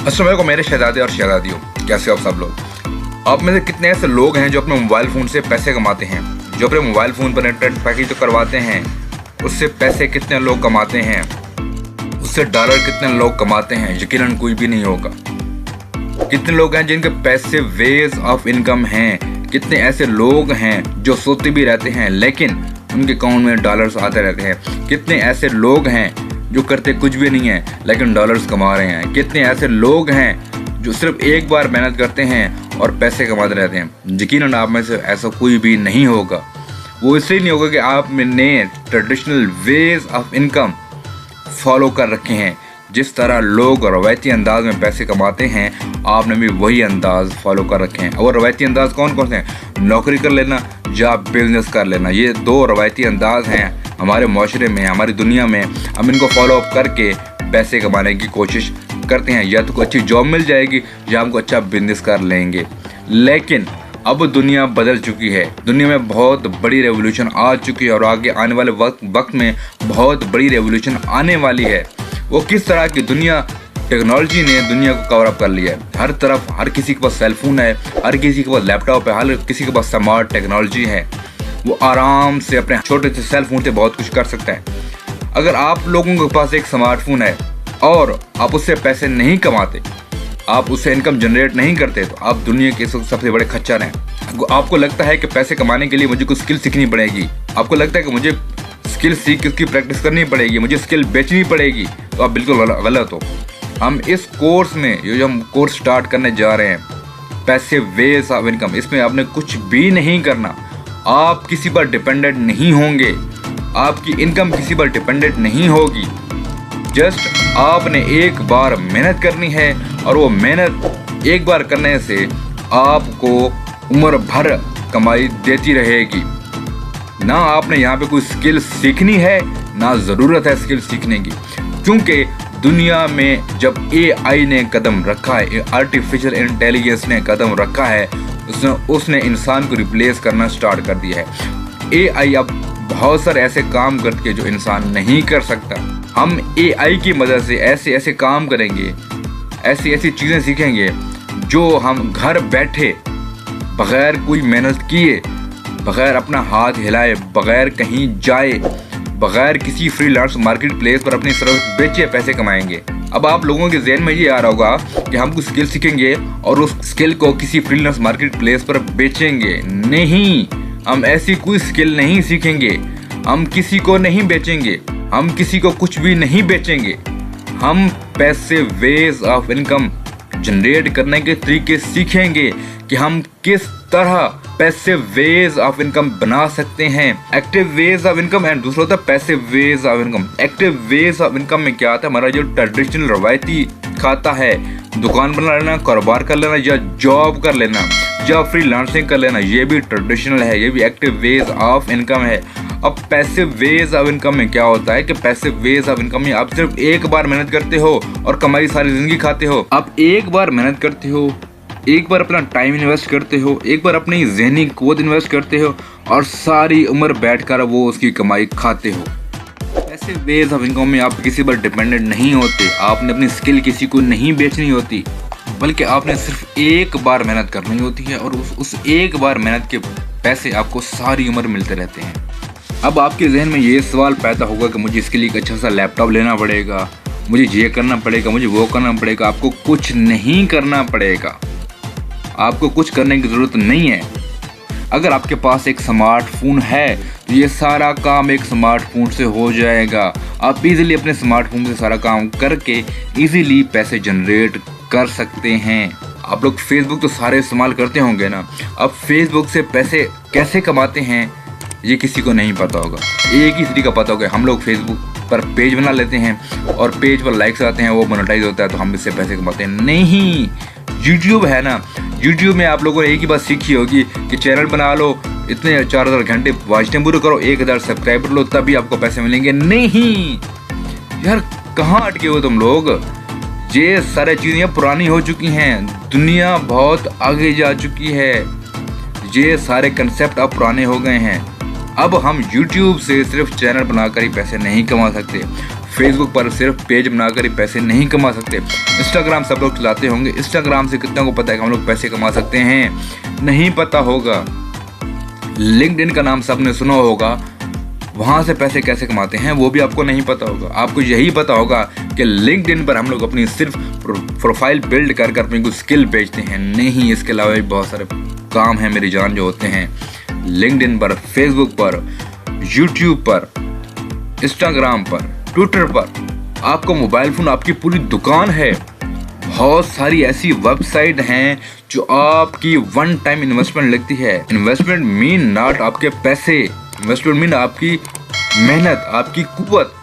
अस्सलाम वालेकुम मेरे शहजादे और शहजादियों, कैसे हो आप सब लोग। आप में से कितने ऐसे लोग हैं जो अपने मोबाइल फ़ोन से पैसे कमाते हैं, जो अपने मोबाइल फ़ोन पर इंटरनेट पैकेज तो करवाते हैं, उससे पैसे कितने लोग कमाते हैं, उससे डॉलर कितने लोग कमाते हैं, यकीनन कोई भी नहीं होगा। कितने लोग हैं जिनके पैसे वेज ऑफ इनकम हैं, कितने ऐसे लोग हैं जो सोते भी रहते हैं लेकिन उनके अकाउंट में डॉलर्स आते रहते हैं। कितने ऐसे लोग हैं जो करते कुछ भी नहीं है लेकिन डॉलर्स कमा रहे हैं। कितने ऐसे लोग हैं जो सिर्फ एक बार मेहनत करते हैं और पैसे कमाते रहते हैं। यकीनन आप में से ऐसा कोई भी नहीं होगा। वो इसलिए नहीं होगा कि आपने traditional ways of income follow कर रखे हैं। जिस तरह लोग रवायती अंदाज में पैसे कमाते हैं, आपने भी वही अंदाज फॉलो कर रखे हैं। और रवायती अंदाज कौन कौन से हैं? नौकरी कर लेना या बिजनेस कर लेना। ये दो रवायती अंदाज हैं हमारे माशरे में, हमारी दुनिया में। हम इनको फॉलो अप करके पैसे कमाने की कोशिश करते हैं। या तो कोई अच्छी जॉब मिल जाएगी या हमको अच्छा बिजनेस कर लेंगे। लेकिन अब दुनिया बदल चुकी है। दुनिया में बहुत बड़ी रेवोल्यूशन आ चुकी है और आगे आने वाले वक्त में बहुत बड़ी रेवोल्यूशन आने वाली है। वो किस तरह की दुनिया, टेक्नोलॉजी ने दुनिया को कवर अप कर लिया है। हर तरफ हर किसी के पास सेलफोन है, हर किसी के पास लैपटॉप है, हर किसी के पास स्मार्ट टेक्नोलॉजी है। वो आराम से अपने छोटे से सेलफोन से बहुत कुछ कर सकता है। अगर आप लोगों के पास एक स्मार्टफोन है और आप उससे पैसे नहीं कमाते, आप उससे इनकम जनरेट नहीं करते, तो आप दुनिया के सबसे बड़े खच्चर हैं। आपको लगता है कि पैसे कमाने के लिए मुझे कुछ स्किल सीखनी पड़ेगी, आपको लगता है कि मुझे स्किल सीख के उसकी प्रैक्टिस करनी पड़ेगी, मुझे स्किल बेचनी पड़ेगी, तो आप बिल्कुल गलत हो। हम इस कोर्स में जो हम कोर्स स्टार्ट करने जा रहे हैं, पैसे वेज ऑफ इनकम, इसमें आपने कुछ भी नहीं करना। आप किसी पर डिपेंडेंट नहीं होंगे, आपकी इनकम किसी पर डिपेंडेंट नहीं होगी। जस्ट आपने एक बार मेहनत करनी है और वो मेहनत एक बार करने से आपको उम्र भर कमाई देती रहेगी। ना आपने यहाँ पे कोई स्किल सीखनी है, ना ज़रूरत है स्किल सीखने की, क्योंकि दुनिया में जब AI ने कदम रखा है, आर्टिफिशियल इंटेलिजेंस ने कदम रखा है, उसने इंसान को रिप्लेस करना स्टार्ट कर दिया है। AI अब बहुत सारे ऐसे काम करती है जो इंसान नहीं कर सकता। हम AI की मदद से ऐसे ऐसे काम करेंगे, ऐसी ऐसी चीज़ें सीखेंगे जो हम घर बैठे बग़ैर कोई मेहनत किए, बग़ैर अपना हाथ हिलाए, बग़ैर कहीं जाए, बग़ैर किसी फ्रीलांस मार्केट प्लेस पर अपनी सर्विस बेचे पैसे कमाएंगे। अब आप लोगों के जहन में ये आ रहा होगा कि हम कुछ स्किल सीखेंगे और उस स्किल को किसी फ्रीलांस मार्केट प्लेस पर बेचेंगे। नहीं, हम ऐसी कोई स्किल नहीं सीखेंगे, हम किसी को नहीं बेचेंगे, हम किसी को कुछ भी नहीं बेचेंगे। हम पैसे वेज ऑफ इनकम जनरेट करने के तरीके सीखेंगे कि हम किस तरह पैसे वेज ऑफ इनकम बना सकते हैं। Active ways of income and दूसरा होता है passive ways of income. Active ways of income में क्या आता है? हमारा जो ट्रेडिशनल रवायती खाता है, दुकान बना लेना, कारोबार कर लेना, या जॉब कर लेना, या फ्रीलांसिंग कर लेना, ये भी ट्रेडिशनल है, ये भी एक्टिव वेज ऑफ इनकम है। अब पैसिव वेज ऑफ इनकम में क्या होता है कि पैसिव वेज ऑफ इनकम में आप सिर्फ एक बार मेहनत करते हो और कमाई सारी जिंदगी खाते हो। आप एक बार मेहनत करते हो, एक बार अपना टाइम इन्वेस्ट करते हो, एक बार अपनी ज़हनी क़ुव्वत इन्वेस्ट करते हो और सारी उम्र बैठकर वो उसकी कमाई खाते हो। ऐसे वेज ऑफ इनकम में आप किसी पर डिपेंडेंट नहीं होते, आपने अपनी स्किल किसी को नहीं बेचनी होती, बल्कि आपने सिर्फ एक बार मेहनत करनी होती है और उस एक बार मेहनत के पैसे आपको सारी उम्र मिलते रहते हैं। अब आपके जहन में ये सवाल पैदा होगा कि मुझे इसके लिए एक अच्छा सा लैपटॉप लेना पड़ेगा, मुझे ये करना पड़ेगा, मुझे वो करना पड़ेगा। आपको कुछ नहीं करना पड़ेगा, आपको कुछ करने की ज़रूरत नहीं है। अगर आपके पास एक स्मार्टफोन है तो ये सारा काम एक स्मार्टफोन से हो जाएगा। आप इजीली अपने स्मार्टफोन से सारा काम करके इजीली पैसे जनरेट कर सकते हैं। आप लोग फेसबुक तो सारे इस्तेमाल करते होंगे ना। अब फेसबुक से पैसे कैसे कमाते हैं ये किसी को नहीं पता होगा। एक ही तरीका पता होगा, हम लोग फेसबुक पर पेज बना लेते हैं और पेज पर लाइक्स आते हैं, वो मोनेटाइज होता है तो हम इससे पैसे कमाते हैं। नहीं, यूट्यूब है ना, यूट्यूब में आप लोगों ने एक ही बात सीखी होगी कि चैनल बना लो, इतने 4000 घंटे वॉच टाइम पूरा करो, 1000 सब्सक्राइबर लो, तभी आपको पैसे मिलेंगे। नहीं यार, कहाँ अटके हो तुम लोग? ये सारी चीज़ें पुरानी हो चुकी हैं, दुनिया बहुत आगे जा चुकी है, ये सारे कंसेप्ट अब पुराने हो गए हैं। अब हम YouTube से सिर्फ चैनल बनाकर ही पैसे नहीं कमा सकते। फेसबुक पर सिर्फ पेज बनाकर ही पैसे नहीं कमा सकते। इंस्टाग्राम सब लोग चलाते होंगे, इंस्टाग्राम से कितनों को पता है कि हम लोग पैसे कमा सकते हैं? नहीं पता होगा। लिंक्डइन का नाम सबने सुना होगा, वहाँ से पैसे कैसे कमाते हैं वो भी आपको नहीं पता होगा। आपको यही पता होगा कि लिंक्डइन पर हम लोग अपनी सिर्फ प्रोफाइल बिल्ड कर अपनी कुछ स्किल बेचते हैं। नहीं, इसके अलावा भी बहुत सारे काम हैं मेरी जान जो होते हैं लिंक्डइन पर, फेसबुक पर, यूट्यूब पर, इंस्टाग्राम पर, ट्विटर पर। आपका मोबाइल फ़ोन आपकी पूरी दुकान है। बहुत सारी ऐसी वेबसाइट हैं जो आपकी वन टाइम इन्वेस्टमेंट लगती है। इन्वेस्टमेंट मीन नॉट आपके पैसे, इन्वेस्टमेंट मीन आपकी मेहनत, आपकी कुव्वत।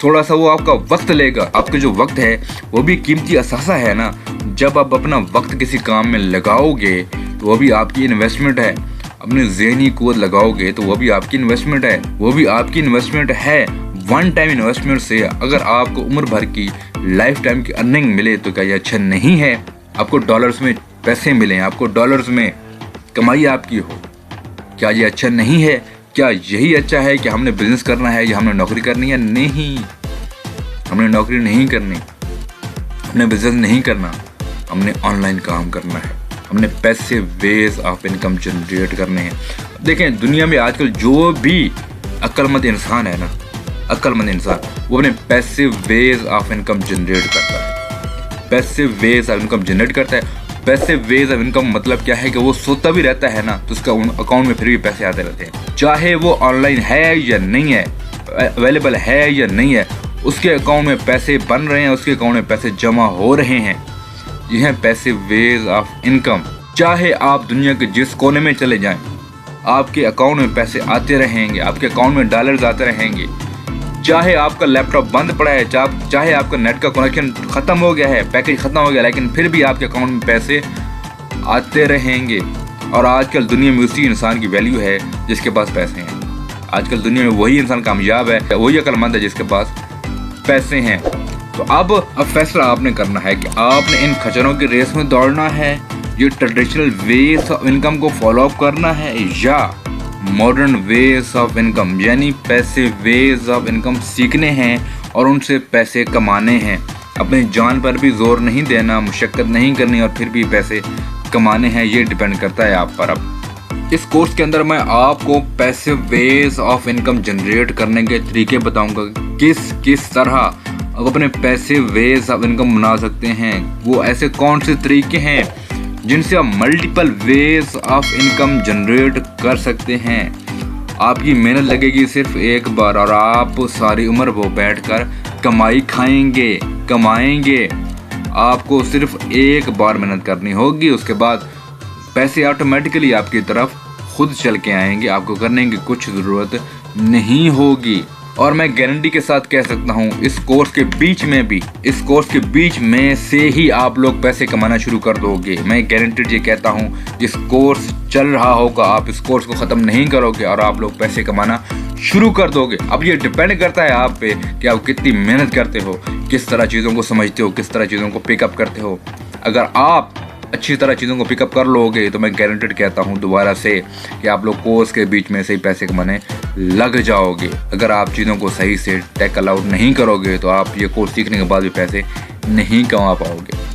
थोड़ा सा वो आपका वक्त लेगा। आपका जो वक्त है वो भी कीमती असासा है ना। जब आप अपना वक्त किसी काम में लगाओगे तो वो भी आपकी इन्वेस्टमेंट है। अपनी ज़हनी कुव्वत लगाओगे तो वो भी आपकी इन्वेस्टमेंट है, वो भी आपकी इन्वेस्टमेंट है। वन टाइम इन्वेस्टमेंट से अगर आपको उम्र भर की लाइफ टाइम की अर्निंग मिले तो क्या ये अच्छा नहीं है? आपको डॉलर्स में पैसे मिले, आपको डॉलर्स में कमाई आपकी हो, क्या ये अच्छा नहीं है? क्या यही अच्छा है कि हमने बिजनेस करना है या हमने नौकरी करनी है? नहीं, हमने नौकरी नहीं करनी, हमने बिजनेस नहीं करना, हमने ऑनलाइन काम करना है, हमने पैसे वेज ऑफ इनकम जनरेट करने हैं। देखें, दुनिया में आजकल जो भी अक्लमंद इंसान है ना, अक्लमंद इंसान, वो अपने पैसे वेज ऑफ इनकम जनरेट करता है। पैसे वेज ऑफ इनकम जनरेट करता है। पैसे वेज ऑफ इनकम मतलब क्या है कि वो सोता भी रहता है ना तो उसका अकाउंट में फिर भी पैसे आते रहते हैं। चाहे वो ऑनलाइन है या नहीं है, अवेलेबल है या नहीं है, उसके अकाउंट में पैसे बन रहे हैं, उसके अकाउंट में पैसे जमा हो रहे हैं। यह है पैसे वेज ऑफ इनकम। चाहे आप दुनिया के जिस कोने में चले जाएं, आपके अकाउंट में पैसे आते रहेंगे, आपके अकाउंट में डॉलर्स आते रहेंगे। चाहे आपका लैपटॉप बंद पड़ा है, चाहे आपका नेट का कनेक्शन ख़त्म हो गया है, पैकेज ख़त्म हो गया, लेकिन फिर भी आपके अकाउंट में पैसे आते रहेंगे। और आजकल दुनिया में उसी इंसान की वैल्यू है जिसके पास पैसे हैं। आजकल दुनिया में वही इंसान कामयाब है, वही अक्लमंद है जिसके पास पैसे हैं। तो अब फैसला आपने करना है कि आपने इन खच्चरों की रेस में दौड़ना है, ये ट्रेडिशनल वेज ऑफ इनकम को फॉलो अप करना है, या मॉडर्न वेज ऑफ इनकम यानी पैसे वेज ऑफ इनकम सीखने हैं और उनसे पैसे कमाने हैं। अपनी जान पर भी जोर नहीं देना, मुशक्कत नहीं करनी और फिर भी पैसे कमाने हैं। ये डिपेंड करता है आप पर। अब इस कोर्स के अंदर मैं आपको पैसे वेज ऑफ इनकम जनरेट करने के तरीके बताऊंगा, किस तरह आप अपने पैसे वेज ऑफ इनकम बना सकते हैं। वो ऐसे कौन से तरीके हैं जिनसे आप multiple ways of income generate कर सकते हैं। आपकी मेहनत लगेगी सिर्फ एक बार और आप सारी उम्र वो बैठकर कमाई कमाएंगे। आपको सिर्फ एक बार मेहनत करनी होगी, उसके बाद पैसे ऑटोमेटिकली आपकी तरफ खुद चल के आएंगे। आपको करने की कुछ ज़रूरत नहीं होगी। और मैं गारंटी के साथ कह सकता हूँ इस कोर्स के बीच में से ही आप लोग पैसे कमाना शुरू कर दोगे। मैं गारंटी ये कहता हूँ, जिस कोर्स चल रहा होगा आप इस कोर्स को ख़त्म नहीं करोगे और आप लोग पैसे कमाना शुरू कर दोगे। अब ये डिपेंड करता है आप पे कि आप कितनी मेहनत करते हो, किस तरह चीज़ों को समझते हो, किस तरह चीज़ों को पिकअप करते हो। अगर आप अच्छी तरह चीज़ों को पिकअप कर लोगे तो मैं गारंटेड कहता हूँ दोबारा से कि आप लोग कोर्स के बीच में से ही पैसे कमाने लग जाओगे। अगर आप चीज़ों को सही से टैकल आउट नहीं करोगे तो आप ये कोर्स सीखने के बाद भी पैसे नहीं कमा पाओगे।